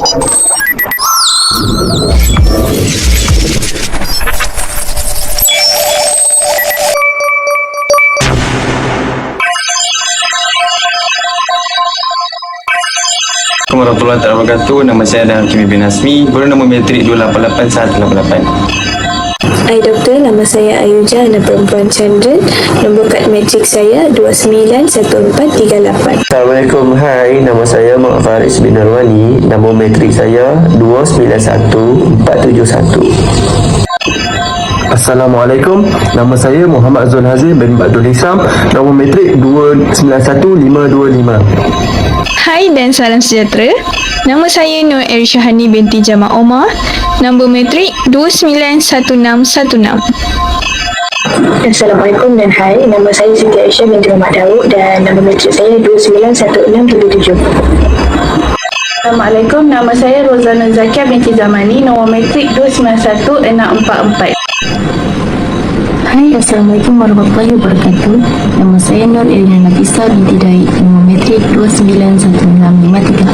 Warahmatullahi wabarakatuh. Nama saya adalah Hakimi bin Hasmi, guru nombor metrik 288188. Hai doktor, nama saya Ayuja, anak perempuan Chandran. Nombor kad metrik saya 291438. Assalamualaikum, hai, nama saya Muhammad Faris bin Arwani. Nombor metrik saya 291471. Assalamualaikum, nama saya Muhammad Zul Hazim bin Badul Hisam. Nombor metrik 291525. Hai dan salam sejahtera. Nama saya Nur Erishahani binti Jamal Omar. Nombor metrik 291616. Assalamualaikum dan hai, nama saya Siti Aisyah binti Muhammad Daud dan nombor metrik saya 291677. Assalamualaikum, nama saya Rozana Zakia binti Zamani, nombor metrik 291644. Hai, Assalamualaikum warahmatullahi wabarakatuh. Nama saya Nur Elina Nafisa binti Daik, nombor metrik 291653.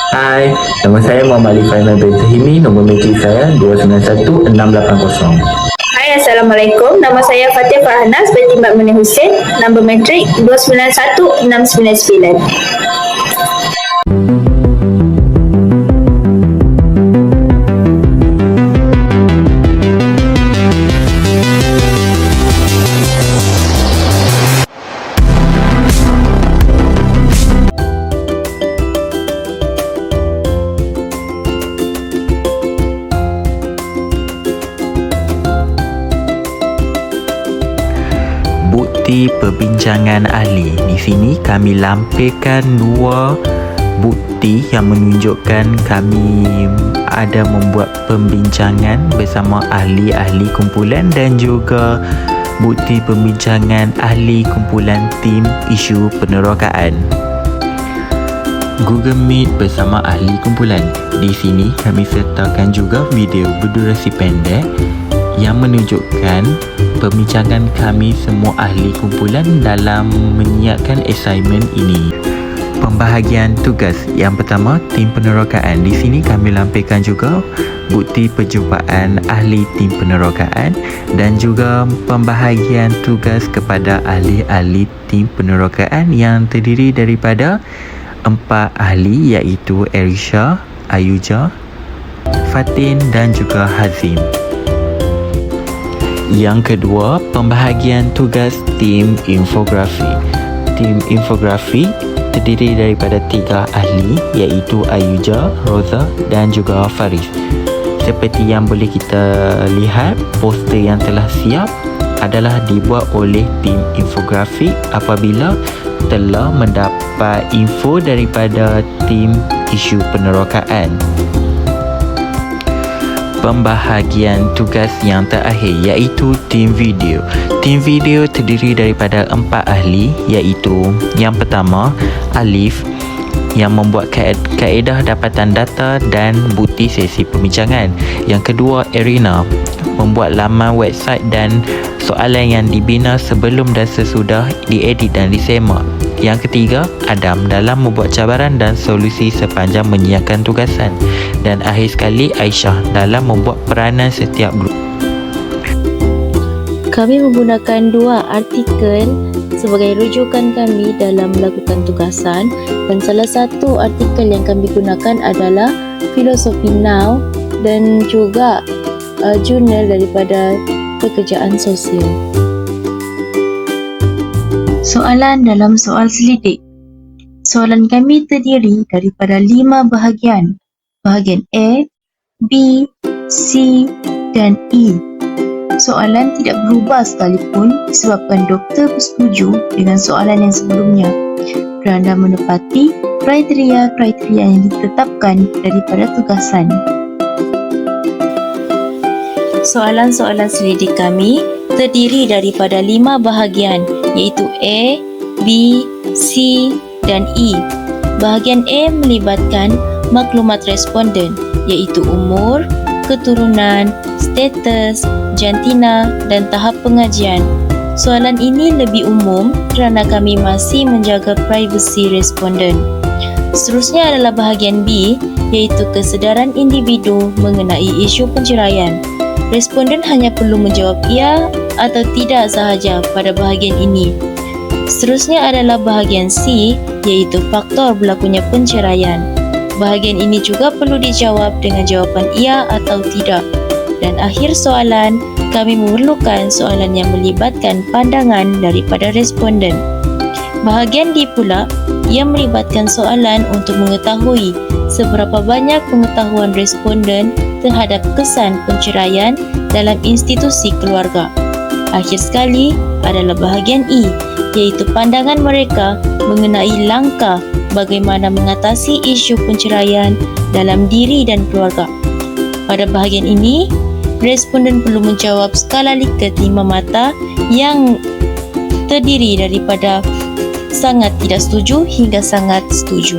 Hai, nama saya Muhammad Ali Faimah bin Tahimi, nombor metrik saya 291680. Hai, Assalamualaikum. Nama saya Fatih Farhanas binti Mak Munir Hussein, nombor metrik 291699. Bukti perbincangan ahli. Di sini kami lampirkan dua bukti yang menunjukkan kami ada membuat pembincangan bersama ahli-ahli kumpulan dan juga bukti pembincangan ahli kumpulan tim isu penerokaan. Google Meet bersama ahli kumpulan. Di sini kami sertakan juga video berdurasi pendek yang menunjukkan pembincangan kami semua ahli kumpulan dalam menyiapkan assignment ini. Pembahagian tugas yang pertama, tim penerokaan. Di sini kami lampirkan juga bukti perjumpaan ahli tim penerokaan dan juga pembahagian tugas kepada ahli-ahli tim penerokaan yang terdiri daripada 4 ahli iaitu Erisha, Ayuja, Fatin dan juga Hazim. Yang kedua, pembahagian tugas tim infografi. Tim infografi terdiri daripada 3 ahli iaitu Ayuja, Roza dan juga Faris. Seperti yang boleh kita lihat, poster yang telah siap adalah dibuat oleh tim infografi apabila telah mendapat info daripada tim isu penerokaan. Pembahagian tugas yang terakhir iaitu tim video. Tim video terdiri daripada 4 ahli iaitu yang pertama Alif yang membuat kaedah dapatan data dan bukti sesi pembincangan. Yang kedua Erina membuat laman website dan soalan yang dibina sebelum dan sesudah diedit dan disemak. Yang ketiga, Adam dalam membuat cabaran dan solusi sepanjang menyiapkan tugasan. Dan akhir sekali, Aisyah dalam membuat peranan setiap grup. Kami menggunakan 2 artikel sebagai rujukan kami dalam melakukan tugasan, dan salah satu artikel yang kami gunakan adalah Filosofi Now dan juga jurnal daripada pekerjaan sosial. Soalan dalam soal selidik. Soalan kami terdiri daripada 5 bahagian. Bahagian A, B, C dan E. Soalan tidak berubah sekalipun disebabkan doktor bersetuju dengan soalan yang sebelumnya kerana menepati kriteria-kriteria yang ditetapkan daripada tugasan. Soalan-soalan selidik kami terdiri daripada 5 bahagian iaitu A, B, C dan E. Bahagian A melibatkan maklumat responden iaitu umur, keturunan, status, jantina dan tahap pengajian. Soalan ini lebih umum kerana kami masih menjaga privasi responden. Seterusnya adalah bahagian B iaitu kesedaran individu mengenai isu penceraian. Responden hanya perlu menjawab ya atau tidak sahaja pada bahagian ini. Seterusnya adalah bahagian C, iaitu faktor berlakunya penceraian. Bahagian ini juga perlu dijawab dengan jawapan ya atau tidak. Dan akhir soalan, kami memerlukan soalan yang melibatkan pandangan daripada responden. Bahagian D pula, ia melibatkan soalan untuk mengetahui seberapa banyak pengetahuan responden terhadap kesan penceraian dalam institusi keluarga. Akhir sekali adalah bahagian E, iaitu pandangan mereka mengenai langkah bagaimana mengatasi isu penceraian dalam diri dan keluarga. Pada bahagian ini, responden perlu menjawab skala Likert 5 mata yang terdiri daripada sangat tidak setuju hingga sangat setuju.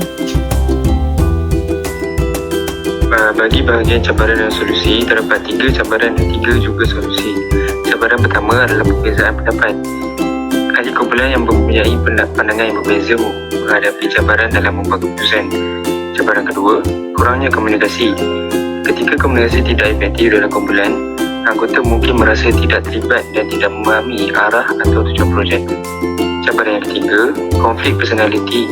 Bagi bahagian cabaran dan solusi, terdapat 3 cabaran dan 3 juga solusi. Cabaran pertama adalah perbezaan pendapat. Ahli kumpulan yang mempunyai pandangan yang berbeza menghadapi cabaran dalam membuat keputusan. Cabaran kedua, kurangnya komunikasi. Ketika komunikasi tidak efektif dalam kumpulan, anggota mungkin merasa tidak terlibat dan tidak memahami arah atau tujuan projek. Cabaran yang ketiga, konflik personaliti.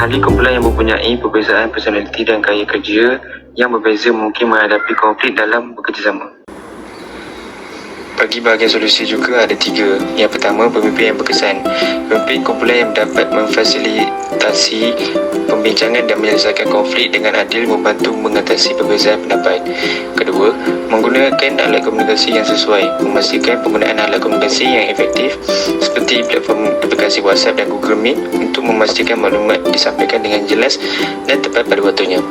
Ahli kumpulan yang mempunyai perbezaan personaliti dan gaya kerja yang berbeza mungkin menghadapi konflik dalam bekerjasama. Bagi bahagian solusi juga ada 3. Yang pertama, pemimpin yang berkesan. Pemimpin kumpulan yang dapat memfasilitasi pembincangan dan menyelesaikan konflik dengan adil membantu mengatasi perbezaan pendapat. Kedua, menggunakan alat komunikasi yang sesuai. Memastikan penggunaan alat komunikasi yang efektif seperti platform aplikasi WhatsApp dan Google Meet untuk memastikan maklumat disampaikan dengan jelas dan tepat pada waktunya.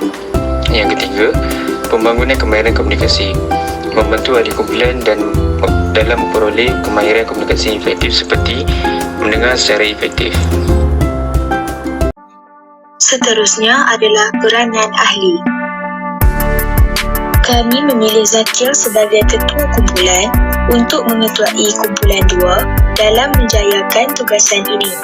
Yang ketiga, pembangunan kemahiran komunikasi. Membantu ahli kumpulan dalam memperoleh kemahiran komunikasi efektif seperti mendengar secara efektif. Seterusnya adalah peranan ahli. Kami memilih Zakir sebagai ketua kumpulan untuk mengetuai kumpulan 2 dalam menjayakan tugasan ini.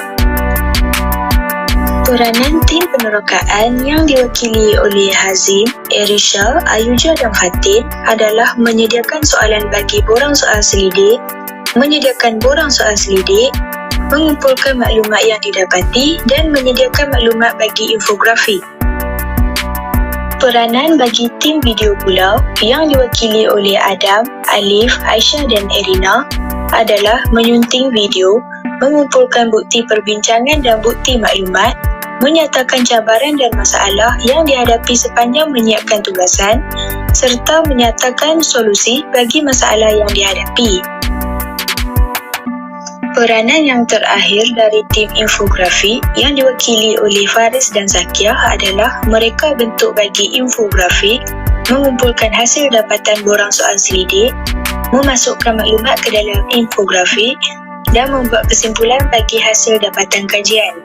Peranan tim penerokaan yang diwakili oleh Hazim, Erisha, Ayuja dan Fatin adalah menyediakan soalan bagi borang soal selidik, menyediakan borang soal selidik, mengumpulkan maklumat yang didapati dan menyediakan maklumat bagi infografi. Peranan bagi tim video pulau yang diwakili oleh Adam, Alif, Aisyah dan Erina adalah menyunting video, mengumpulkan bukti perbincangan dan bukti maklumat, menyatakan cabaran dan masalah yang dihadapi sepanjang menyiapkan tugasan serta menyatakan solusi bagi masalah yang dihadapi. Peranan yang terakhir dari tim infografi yang diwakili oleh Faris dan Zakia adalah mereka bentuk bagi infografik, mengumpulkan hasil dapatan borang soal selidik, memasukkan maklumat ke dalam infografik dan membuat kesimpulan bagi hasil dapatan kajian.